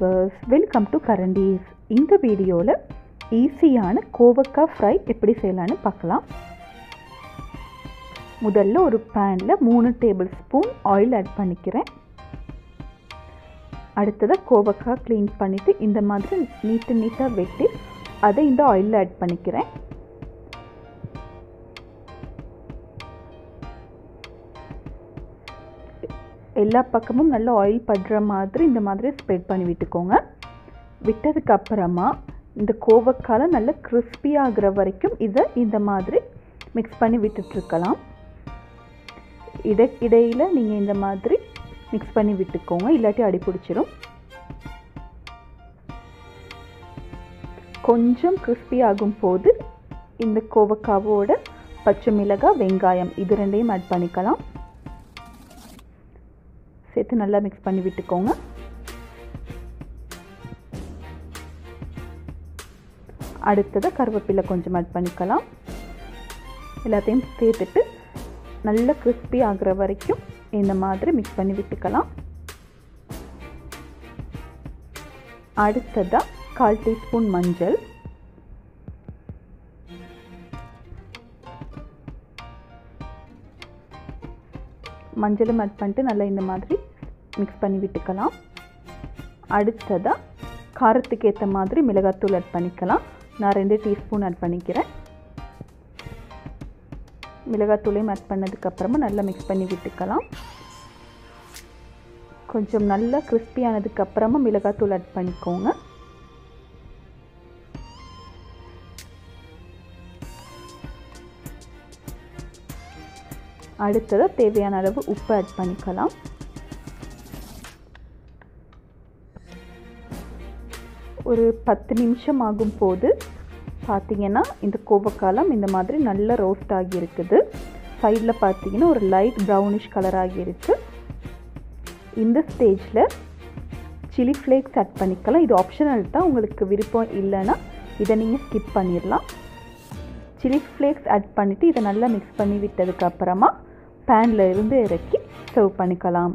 viewers, welcome to Karan-Dees. இந்த வீடியோல ஈஸியான கோவக்காய் ஃப்ரை எப்படி செய்யலாம்னு பார்க்கலாம். முதல்ல ஒரு panல 3 டேபிள்ஸ்பூன் ஆயில் ஆட் பண்ணிக்கிறேன். அடுத்ததா கோவக்காய் க்ளீன் பண்ணிட்டு இந்த மாதிரி நீட்டா வெட்டி அதை இந்த ஆயில்ல ஆட் பண்ணிக்கிறேன். எல்லா பக்கமும் நல்ல ஆயில் படுற மாதிரி இந்த மாதிரி ஸ்ப்ரெட் பண்ணி விட்டுக்கோங்க. விட்டதுக்கு அப்புறமா இந்த கோவக்காய் நல்ல கிறிஸ்பி ஆகுற வரைக்கும் இதை இந்த மாதிரி மிக்ஸ் பண்ணி விட்டுட்டு இருக்கலாம். இடையில நீங்கள் இந்த மாதிரி மிக்ஸ் பண்ணி விட்டுக்கோங்க, இல்லாட்டி அடி பிடிச்சிடும். கொஞ்சம் கிறிஸ்பி ஆகும் போது இந்த கோவக்காவோட பச்சை மிளகாய், வெங்காயம் இது ரெண்டையும் ஆட் பண்ணிக்கலாம். சேர்த்து நல்லா மிக்ஸ் பண்ணி விட்டுக்கோங்க. அடுத்ததாக கருவேப்பிலை கொஞ்சம் ஆட் பண்ணிக்கலாம். எல்லாத்தையும் சேர்த்துட்டு நல்லா கிறிஸ்பி ஆகிற வரைக்கும் இந்த மாதிரி மிக்ஸ் பண்ணி விட்டுக்கலாம். அடுத்ததாக 1/4 டீஸ்பூன் மஞ்சள், மஞ்சளும் ஆட் பண்ணிட்டு நல்லா இந்த மாதிரி மிக்ஸ் பண்ணி விட்டுக்கலாம். அடுத்ததாக காரத்துக்கு ஏற்ற மாதிரி மிளகாத்தூள் ஆட் பண்ணிக்கலாம். நான் 2 டீஸ்பூன் ஆட் பண்ணிக்கிறேன். மிளகாத்தூளையும் ஆட் பண்ணதுக்கப்புறமா நல்லா மிக்ஸ் பண்ணி விட்டுக்கலாம். கொஞ்சம் நல்லா கிறிஸ்பி ஆனதுக்கப்புறமா மிளகாத்தூள் ஆட் பண்ணிக்கோங்க. அடுத்ததாக தேவையான அளவு உப்பு ஆட் பண்ணிக்கலாம். ஒரு 10 நிமிஷம் ஆகும் போது பார்த்தீங்கன்னா இந்த கோவக்காலம் இந்த மாதிரி நல்லா ரோஸ்ட் ஆகியிருக்குது. சைடில் பார்த்தீங்கன்னா ஒரு லைட் ப்ரௌனிஷ் கலர் ஆகியிருக்கு. இந்த ஸ்டேஜில் சில்லி ஃப்ளேக்ஸ் ஆட் பண்ணிக்கலாம். இது ஆப்ஷனல் தான், உங்களுக்கு விருப்பம் இல்லைன்னா இதை நீங்கள் ஸ்கிப் பண்ணிடலாம். சில்லி ஃப்ளேக்ஸ் ஆட் பண்ணிவிட்டு இதை நல்லா மிக்ஸ் பண்ணி விட்டதுக்கப்புறமா பேனில் இருந்து இறக்கி சர்வ் பண்ணிக்கலாம்.